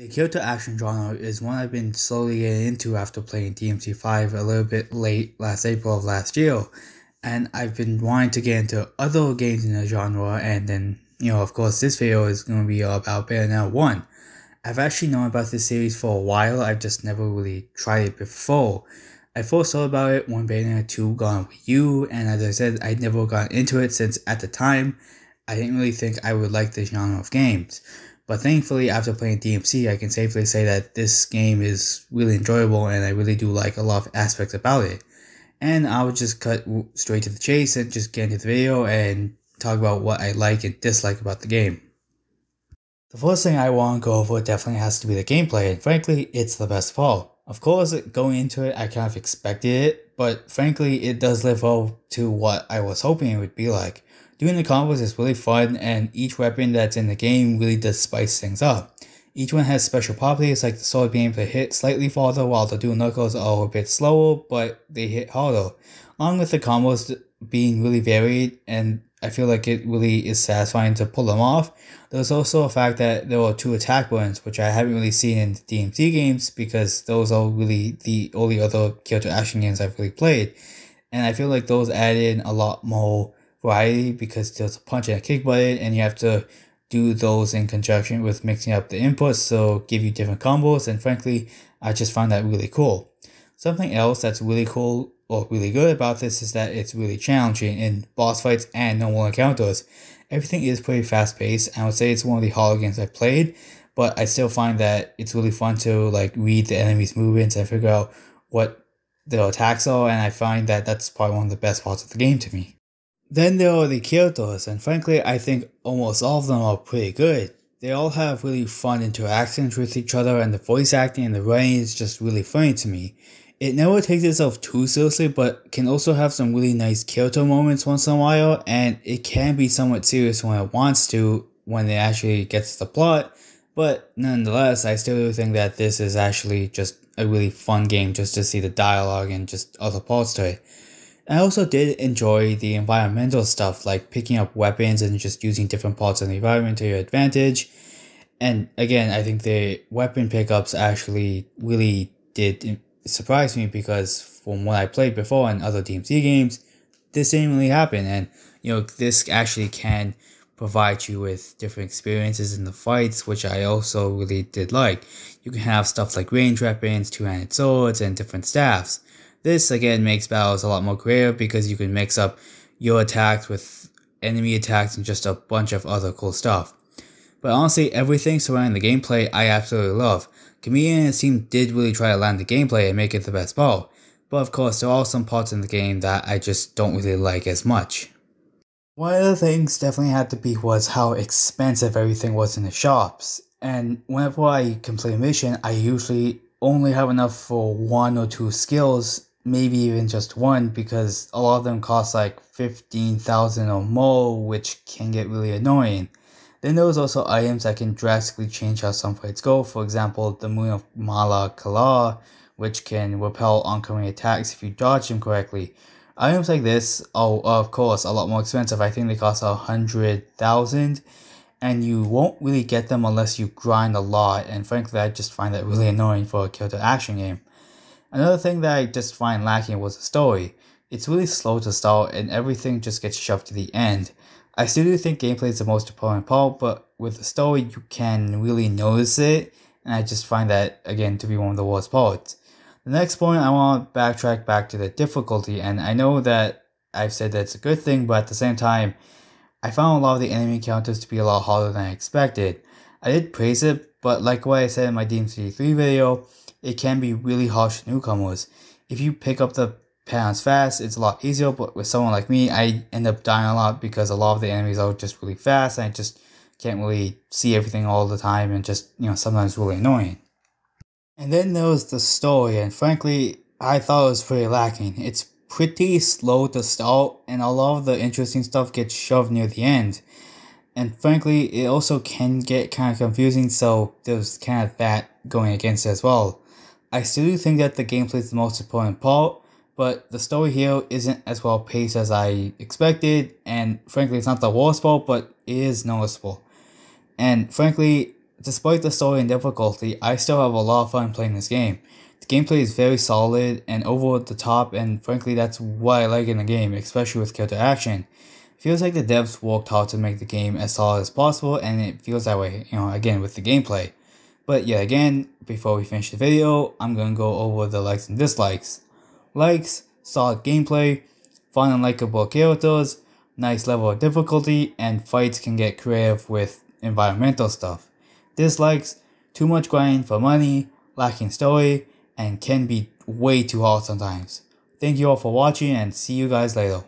The Kyoto action genre is one I've been slowly getting into after playing DMC5 a little bit late last April of last year, and I've been wanting to get into other games in the genre, and then, of course, this video is going to be about Bayonetta 1. I've actually known about this series for a while, I've just never really tried it before. I first thought about it when Bayonetta 2 got on Wii U, and as I said, I'd never gotten into it since at the time, I didn't really think I would like this genre of games. But thankfully, after playing DMC, I can safely say that this game is really enjoyable and I really do like a lot of aspects about it. And I would just cut straight to the chase and just get into the video and talk about what I like and dislike about the game. The first thing I want to go over definitely has to be the gameplay, and frankly, it's the best of all. Of course, going into it, I kind of expected it, but frankly, it does live up to what I was hoping it would be like. Doing the combos is really fun, and each weapon that's in the game really does spice things up. Each one has special properties, like the sword being able to hit slightly farther while the dual knuckles are a bit slower, but they hit harder. Along with the combos being really varied, and I feel like it really is satisfying to pull them off. There's also a fact that there are 2 attack buttons, which I haven't really seen in DMC games because those are really the only other Kyoto action games I've really played. And I feel like those add in a lot more variety because there's a punch and a kick button, and you have to do those in conjunction with mixing up the inputs so give you different combos, and frankly, I just found that really cool. Something else that's really cool or really good about this is that it's really challenging in boss fights and normal encounters. Everything is pretty fast paced. I would say it's one of the harder games I've played, but I still find that it's really fun to read the enemy's movements and figure out what their attacks are, and I find that that's probably one of the best parts of the game to me. Then there are the Kyotos, and frankly, I think almost all of them are pretty good. They all have really fun interactions with each other, and the voice acting and the writing is just really funny to me. It never takes itself too seriously, but can also have some really nice Kyoto moments once in a while, and it can be somewhat serious when it wants to, when it actually gets to the plot, but nonetheless, I still do think that this is actually just a really fun game just to see the dialogue and just other parts to it. I also did enjoy the environmental stuff, like picking up weapons and just using different parts of the environment to your advantage. And again, I think the weapon pickups actually really did surprise me because from what I played before in other DMC games, this didn't really happen. And, this actually can provide you with different experiences in the fights, which I also really did like. You can have stuff like range weapons, two-handed swords, and different staffs. This again makes battles a lot more creative because you can mix up your attacks with enemy attacks and just a bunch of other cool stuff. But honestly, everything surrounding the gameplay I absolutely love. Comedian and his team did really try to land the gameplay and make it the best part, but of course there are some parts in the game that I just don't really like as much. One of the things definitely had to be was how expensive everything was in the shops, and whenever I complete a mission, I usually only have enough for 1 or 2 skills, maybe even just 1, because a lot of them cost like 15,000 or more, which can get really annoying. Then there was also items that can drastically change how some fights go. For example, the Moon of Mala Kala, which can repel oncoming attacks if you dodge them correctly. Items like this are of course a lot more expensive. I think they cost 100,000, and you won't really get them unless you grind a lot, and frankly I just find that really annoying for a Kyoto action game. Another thing that I just find lacking was the story. It's really slow to start and everything just gets shoved to the end. I still do think gameplay is the most important part, but with the story you can really notice it, and I just find that again to be one of the worst parts. The next point, I want to backtrack back to the difficulty, and I know that I've said that's a good thing, but at the same time, I found a lot of the enemy encounters to be a lot harder than I expected. I did praise it, but like what I said in my DMC3 video, it can be really harsh to newcomers. If you pick up the patterns fast, it's a lot easier, but with someone like me, I end up dying a lot because a lot of the enemies are just really fast, and I just can't really see everything all the time, and just, sometimes really annoying. And then there was the story, and frankly, I thought it was pretty lacking. It's pretty slow to start, and a lot of the interesting stuff gets shoved near the end. And frankly, it also can get kind of confusing, so there's kind of that going against it as well. I still do think that the gameplay is the most important part, but the story here isn't as well paced as I expected, and frankly it's not the worst part, but it is noticeable. And frankly, Despite the story and difficulty, I still have a lot of fun playing this game. The gameplay is very solid and over the top, and frankly that's what I like in the game, especially with Kyoto action. It feels like the devs worked hard to make the game as solid as possible, and it feels that way, again with the gameplay. But yet again, before we finish the video, I'm gonna go over the likes and dislikes. Likes, solid gameplay, fun and likable characters, nice level of difficulty, and fights can get creative with environmental stuff. Dislikes, too much grinding for money, lacking story, and can be way too hard sometimes. Thank you all for watching and see you guys later.